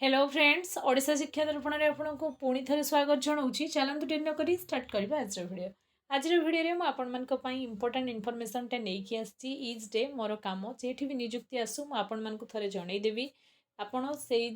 Hello friends Odisha शिक्षा दर्पण में आपको पुणी थे स्वागत जनाऊँगी। चलतु डेरी न करी स्टार्ट करवा आज वीडियो। आज वीडियो में आपण इंपोर्टेंट इनफॉरमेशन टे नहीं आसी इज डे मोर काम जेठी भी निजुक्ति आसू मुझे थे जनईदेवी। आपड़ से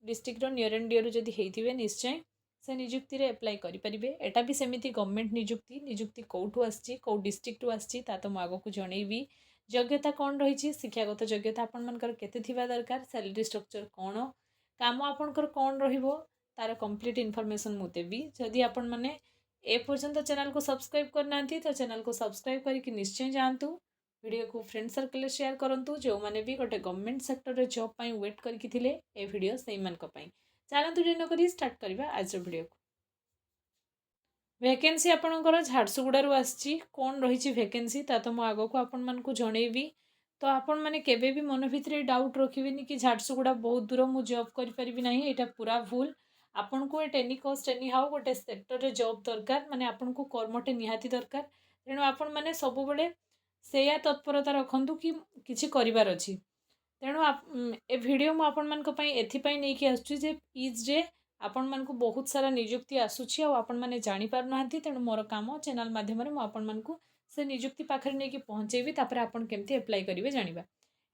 डिस्ट्रिक्ट नियर एंड डियर जदि होते निश्चय से निजुक्ति एप्लाई करेंगे। एटा भी सेमती गवर्नमेंट निजुक्ति कौटू आसी कौ डिस्ट्रिक्ट आसी तो मुझे आग को जनईबी। योग्यता कौन रही शिक्षागत योग्यता आपर के दरकार सैलरी स्ट्रक्चर कौन काम आपणकर कौन रहिबो तार कंप्लीट इनफॉरमेशन मु देबी। जदि आपण माने ए पर्यंत चैनल को सब्सक्राइब करना तो चैनल को सब्सक्राइब करके निश्चय जातु। वीडियो को फ्रेंड सर्कल शेयर करंतु जो माने भी गोटे गवर्नमेंट सेक्टर रे जॉब पाई वेट करके थिले ए वीडियो सेई मन को पाई। चलतु दिन करी स्टार्ट करबा आज वीडियो को। वैकेंसी आपणकर झारसुगुड़ारू आसी कौन रही वैकेंसी ता तो मु आगो को आपण मन को जनईबी। तो आपण मैंने केबे भी मन भितर डाउट रखिए कि झारसुगुड़ा बहुत दूर मु जॉब करि ना यहाँ पूरा भूल। आपन को एनी कस्ट एनी हाउ गोटे सेक्टर रे जॉब दरकार माने आपन को कर्मटे निहाती दरकार। तेणु आपण मैंने सब बेले से तत्परता रखु कि किसी करार अच्छी। तेणु ए भिडियो मु आपण मान एथिपाई नहीं आसुचे इज डे आपण मान को बहुत सारा निजुक्ति आसूची आपण मैंने जापर ना। तेणु मोर काम चैनल माध्यम आपण मान को से निजुक्ति पाखे नहीं पहुँचेबी तापर आपण केमती एप्लाई करेंगे जाना।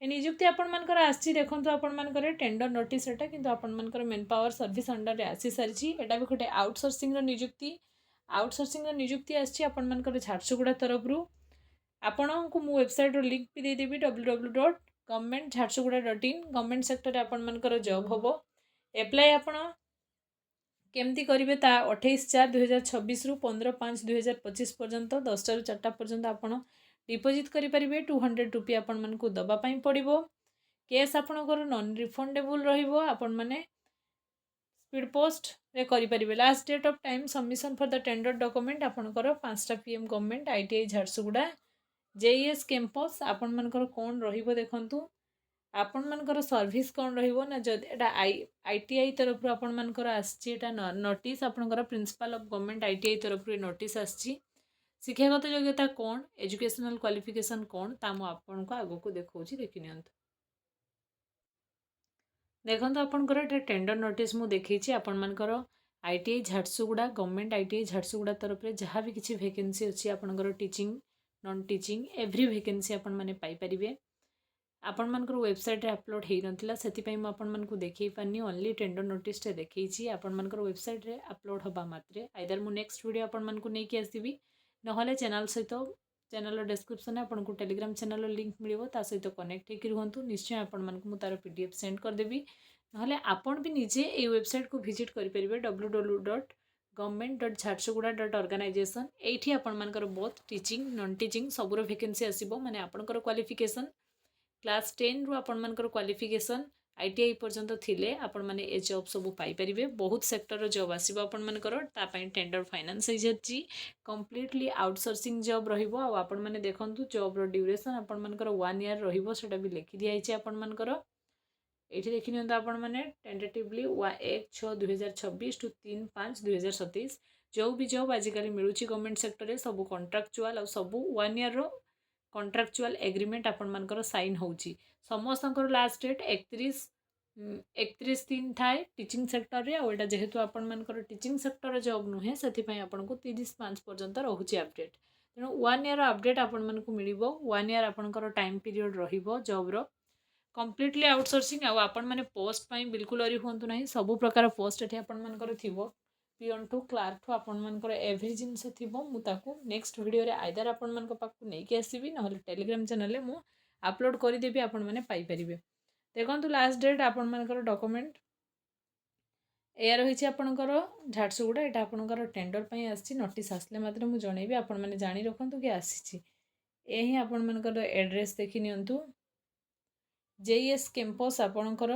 ए निजुक्ति आपण मानकर आसी देखो आपण मानकर टेंडर नोटिस एटा किंतु आपण मानकर मेन पावर सर्विस अंडर रे आसी सारी। एटा भी गोटे आउटसोर्सिंग निजुक्ति आसी आपण मानकर झारसुगुड़ा तरफ आपण को मु वेबसाइट लिंक भी देदेवी www.government.jharsuguda.in। गवर्नमेंट सेक्टर आपण मानकर जॉब हम एप्लाई आपण केमती करेंगे ता 28/4/2026 रु 15/5/2025 पर्यंत 10 टा 4 पर्यंत आपण डिपोजिट करेंगे। 200 रुपया आपण मन को दवापाई पड़ो। केस आपणकर नॉन रिफंडेबल रहिबो। आपण माने स्पीड पोस्ट रे करेंगे। Last date of time submission for the tender document आपणकर 5टा PM government ITI Jharsuguda JES campus आपण मानकर कौन रहिबो देखंतु। आपण मानकर सर्विस कौन रहिबो ना जदि एटा ITI तरफ आपण मानकर आछि एटा नोटिस आपणकर प्रिंसिपल ऑफ गवर्नमेंट ITI तरफ नोटिस आछि। शिक्षागत योग्यता कौन एजुकेशनल क्वालिफिकेशन कौन ता मु आपण को आगो को देखौछि देखि नियंतु। देखंतु आपणकर एटा टेंडर नोटिस मु देखैछि आपण मानकर ITI Jharsuguda government ITI Jharsuguda तरफ रे जहाँ भी किछि वैकेंसी अछि आपणकर teaching non teaching every vacancy आपण माने पाई परिबे। आपण मानकर वेबसाइट रे अपलोड हेई नथिला सेति पई म आपण मानकु देखै पानी ओनली टेंडर नोटिस टे देखैछि। आपण मानकर वेबसाइट रे अपलोड होबा मात्रे आइदर मु नेक्स्ट वीडियो आपण मानकु नै कि आसीबी नहले चैनल सहित चैनल डिस्क्रिप्शन आपन को टेलीग्राम चैनल लिंक मिलिबो ता सहित कनेक्ट होकि रुहंतु। निश्चय आपण मानकु मु तार PDF सेंड कर देबी नहले आपण भी निजे ए वेबसाइट को विजिट करि परिबे www.government.jharsuguda.organization। एठी आपण मानकर बोथ टीचिंग नॉन टीचिंग सबुर वैकेंसी आसीबो माने आपनकर क्वालिफिकेशन क्लास 10 रु आपण मानकर क्वालिफिकेशन ITI पर्यंत थिले आपण माने ए जॉब सब पाई परिबे। बहुत सेक्टर रो जॉब आसीबो आपण मानकर ता पई टेंडर फाइनेंस होई जछि कंप्लीटली आउटसोर्सिंग जॉब रहिबो। आ आपण माने देखंतु जॉब रो ड्यूरेशन आपण मानकर 1 ईयर रहिबो सेटा भी लिखि दिया आइछि। आपण मानकर एठी देखि नियंतु आपण माने टेंटेटिवली 1/6/2026 टू 3/5/2027 जो भी जॉब आजिकली मिलुछि गवर्नमेंट सेक्टर रे सब कॉन्ट्रैक्चुअल आ सब 1 ईयर रो कॉन्ट्रैक्चुअल एग्रीमेंट आपण मानकर साइन होउछि। समस्तंकर लास्ट डेट 31/3 थाए टीचिंग सेक्टर रे। आ एटा जेहेतु आपण मानकर टीचिंग सेक्टर जॉब नुहे सेति पई आपण को 30/5 पर्यंत रहुछि अपडेट। तेणु 1 ईयर अपडेट आपण मानकु मिलिबो। 1 ईयर आपणकर टाइम पीरियड रहिबो जॉब रो कंप्लीटली आउटसोर्सिंग। आ आपण माने पोस्ट पई बिल्कुल अरी हुंतु नाही सब प्रकार पोस्ट एठी आपण मानकर थिबो पियन टू क्लार्क टू आपण मानकर एवरी जिंस थिबो। मु ताकू नेक्स्ट वीडियो रे आइदर आपण मानक पाकू नै कि आसीबी नहले टेलीग्राम चैनल रे मु अपलोड करि देबी आपण माने पाई परिबे। देखंतु लास्ट डेट आपण मानकर डॉक्यूमेंट एया रहिछि आपणकर झारसुगुड़ा एटा आपणकर टेंडर पई आछि। नोटिस आसले मात्र मु जणैबी आपण माने जानि रखंतु कि आसीछि। एही आपण मानकर एड्रेस देखि नियंतु JES कैंपस आपणकर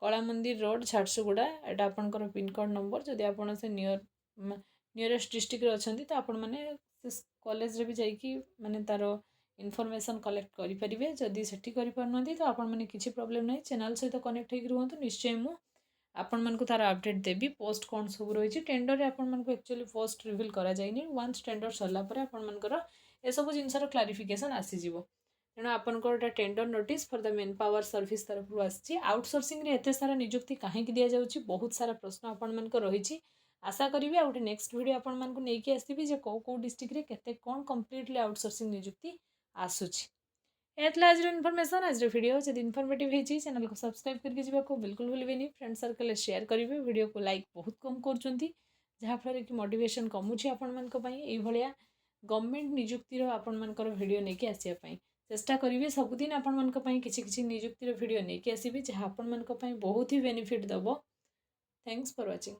कला मंदिर रोड झारसुगुड़ा एटा आपणकर पिन कोड नंबर जदि आपण से नियरेस्ट डिस्ट्रिक्ट रे अछंती त आपण माने कॉलेज रे भी जाईकी माने तारो इनफॉरमेशन कलेक्ट करि परिबे। जदि सेठी करि परनथि त आपण माने किछि प्रॉब्लम नै चैनल सहित कनेक्ट होकि रुहंतु। निश्चय मु आपण मानकु तार अपडेट देबी पोस्ट कोन सब रहिछि। टेंडर रे आपण मानकु एक्चुअली पोस्ट रिवील करा जायनि। वंस टेंडर सरला परे आपण मानकर ए सब जिंसर क्लैरिफिकेशन आसी जिवो। तेणु आपंकर गोटे tender notice for the main power service तरफ आसी आउटसोर्सिंग रे एते सारा नियुक्ति कहीं दि जाऊँगी बहुत सारा प्रश्न आपण रही आशा करी आ गोटे नेक्स्ट वीडियो आपण मानक नहीं आसबि जे कौ डिस्ट्रिक्ट रे केते कौन कम्प्लीटली आउटसोर्सिंग नियुक्ति आसूची एतला आज इनफॉरमेशन आज वीडियो जब इनफॉर्मेटिव होती चैनल को सब्सक्राइब करके जावाक बिल्कुल भूलिए फ्रेंड सर्कल शेयर करेंगे वीडियो को लाइक बहुत कम कर जहाँफल कि मोटिवेशन कमुची आपण मानिया गवर्नमेंट नियुक्तिर आपण मानकर वीडियो नहीं आसापी चेष्टा करेंगे सबुदिन आपण मानी किसी नियुक्तिर वीडियो नहीं आसबि जहाँ आपण बहुत ही बेनिफिट दब थैंक्स फॉर वाचिंग।